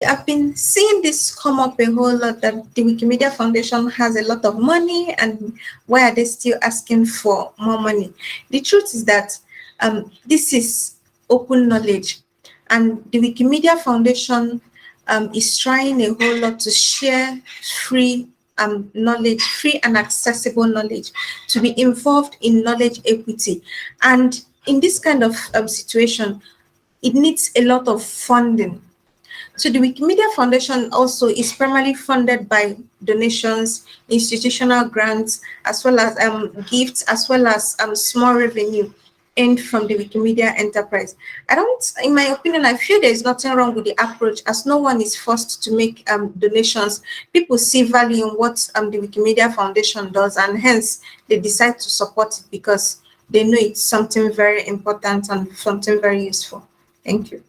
I've been seeing this come up a whole lot that the Wikimedia Foundation has a lot of money and why are they still asking for more money? The truth is that this is open knowledge and the Wikimedia Foundation is trying a whole lot to share free knowledge, free and accessible knowledge, to be involved in knowledge equity. And in this kind of situation, it needs a lot of funding. So the Wikimedia Foundation also is primarily funded by donations, institutional grants, as well as gifts, as well as small revenue earned from the Wikimedia enterprise. I don't, in my opinion, I feel there is nothing wrong with the approach as no one is forced to make donations. People see value in what the Wikimedia Foundation does, and hence they decide to support it because they know it's something very important and something very useful. Thank you.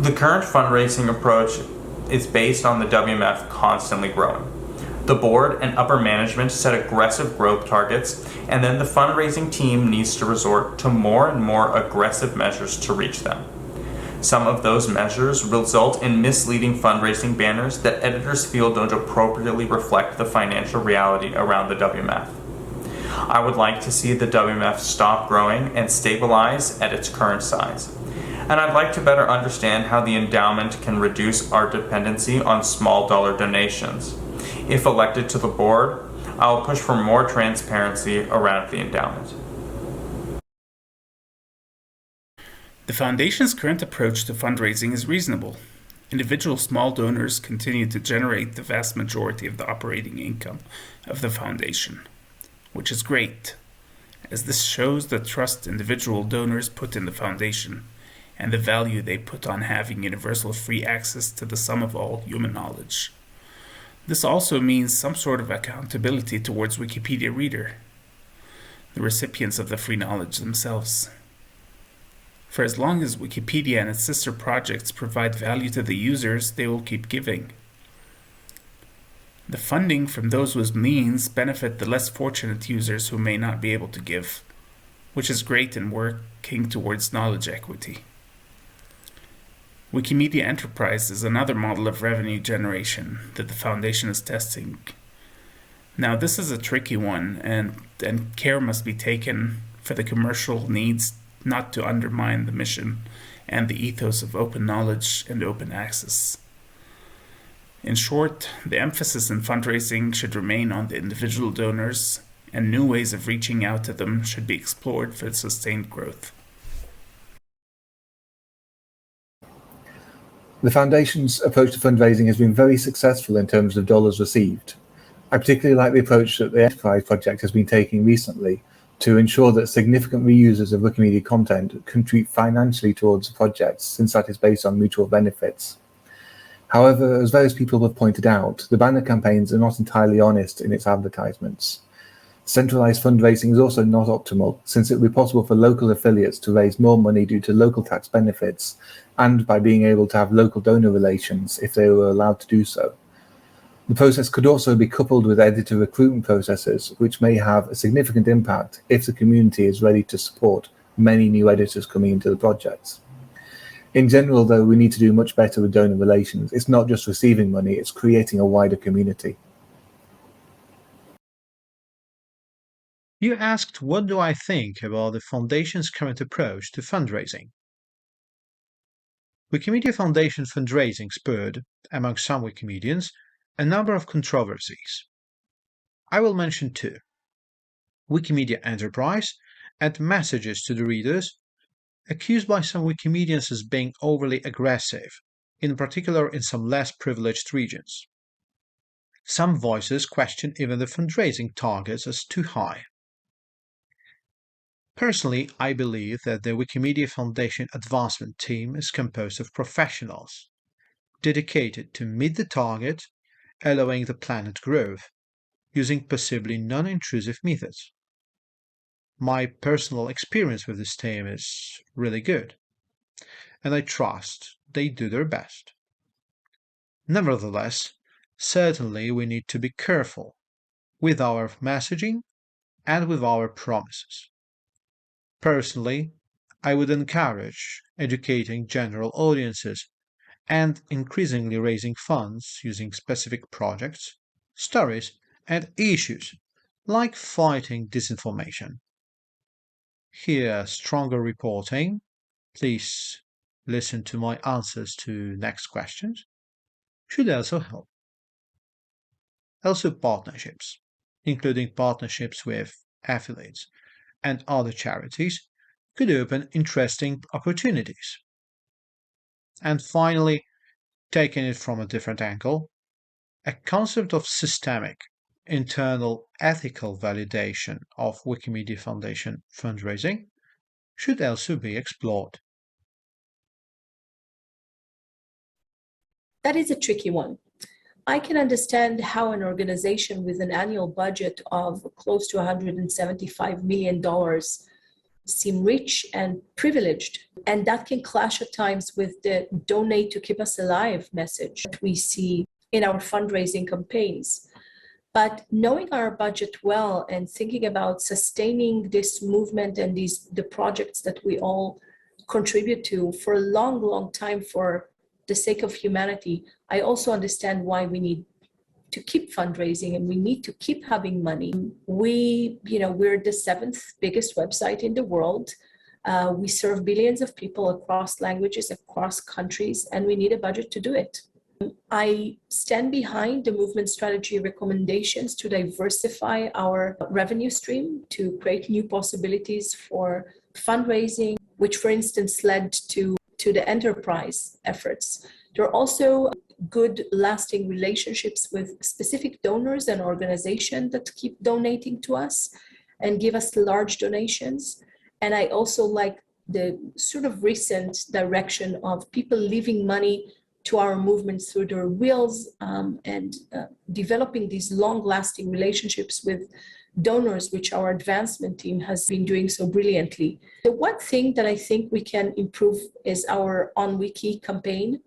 The current fundraising approach is based on the WMF constantly growing. The board and upper management set aggressive growth targets, and then the fundraising team needs to resort to more and more aggressive measures to reach them. Some of those measures result in misleading fundraising banners that editors feel don't appropriately reflect the financial reality around the WMF. I would like to see the WMF stop growing and stabilize at its current size. And I'd like to better understand how the endowment can reduce our dependency on small dollar donations. If elected to the board, I will push for more transparency around the endowment. The Foundation's current approach to fundraising is reasonable. Individual small donors continue to generate the vast majority of the operating income of the Foundation, which is great, as this shows the trust individual donors put in the Foundation and the value they put on having universal free access to the sum of all human knowledge. This also means some sort of accountability towards Wikipedia reader, the recipients of the free knowledge themselves. For as long as Wikipedia and its sister projects provide value to the users, they will keep giving. The funding from those with means benefit the less fortunate users who may not be able to give, which is great in working towards knowledge equity. Wikimedia Enterprise is another model of revenue generation that the Foundation is testing. Now, this is a tricky one, and care must be taken for the commercial needs not to undermine the mission and the ethos of open knowledge and open access. In short, the emphasis in fundraising should remain on the individual donors, and new ways of reaching out to them should be explored for sustained growth. The Foundation's approach to fundraising has been very successful in terms of dollars received. I particularly like the approach that the Enterprise project has been taking recently to ensure that significant reusers of Wikimedia content contribute financially towards the project, since that is based on mutual benefits. However, as various people have pointed out, the banner campaigns are not entirely honest in its advertisements. Centralized fundraising is also not optimal, since it would be possible for local affiliates to raise more money due to local tax benefits and by being able to have local donor relations if they were allowed to do so. The process could also be coupled with editor recruitment processes, which may have a significant impact if the community is ready to support many new editors coming into the projects. In general, though, we need to do much better with donor relations. It's not just receiving money, it's creating a wider community. You asked what do I think about the Foundation's current approach to fundraising. Wikimedia Foundation fundraising spurred, among some Wikimedians, a number of controversies. I will mention two: Wikimedia Enterprise and messages to the readers, accused by some Wikimedians as being overly aggressive, in particular in some less privileged regions. Some voices question even the fundraising targets as too high. Personally, I believe that the Wikimedia Foundation advancement team is composed of professionals, dedicated to meet the target, allowing the planned growth, using possibly non-intrusive methods. My personal experience with this team is really good, and I trust they do their best. Nevertheless, certainly we need to be careful with our messaging and with our promises. Personally, I would encourage educating general audiences and increasingly raising funds using specific projects, stories, and issues like fighting disinformation. Here, stronger reporting. Please listen to my answers to next questions. Should also help. Also, partnerships, including partnerships with affiliates and other charities, could open interesting opportunities. And finally, taking it from a different angle, a concept of systemic, internal ethical validation of Wikimedia Foundation fundraising should also be explored. That is a tricky one. I can understand how an organization with an annual budget of close to $175 million seem rich and privileged, and that can clash at times with the donate to keep us alive message that we see in our fundraising campaigns. But knowing our budget well and thinking about sustaining this movement and the projects that we all contribute to for a long, long time for the sake of humanity, I also understand why we need to keep fundraising and we need to keep having money. We're the 7th biggest website in the world. We serve billions of people across languages, across countries, and we need a budget to do it. I stand behind the movement strategy recommendations to diversify our revenue stream, to create new possibilities for fundraising, which for instance led to the enterprise efforts. There are also good lasting relationships with specific donors and organizations that keep donating to us and give us large donations. And I also like the sort of recent direction of people leaving money to our movement through their wills and developing these long-lasting relationships with donors, which our advancement team has been doing so brilliantly. The one thing that I think we can improve is our OnWiki campaign.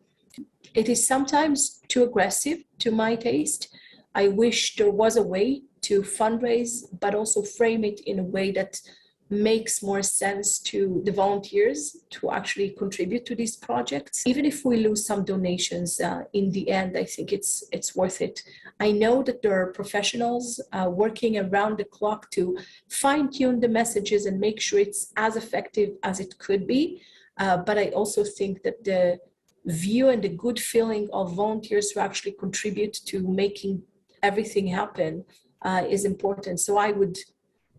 It is sometimes too aggressive to my taste. I wish there was a way to fundraise, but also frame it in a way that makes more sense to the volunteers to actually contribute to these projects. Even if we lose some donations, in the end, I think it's worth it. I know that there are professionals working around the clock to fine-tune the messages and make sure it's as effective as it could be. But I also think that the view and the good feeling of volunteers who actually contribute to making everything happen is important. So I would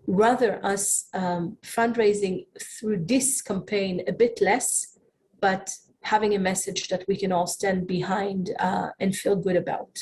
rather us fundraising through this campaign a bit less, but having a message that we can all stand behind and feel good about.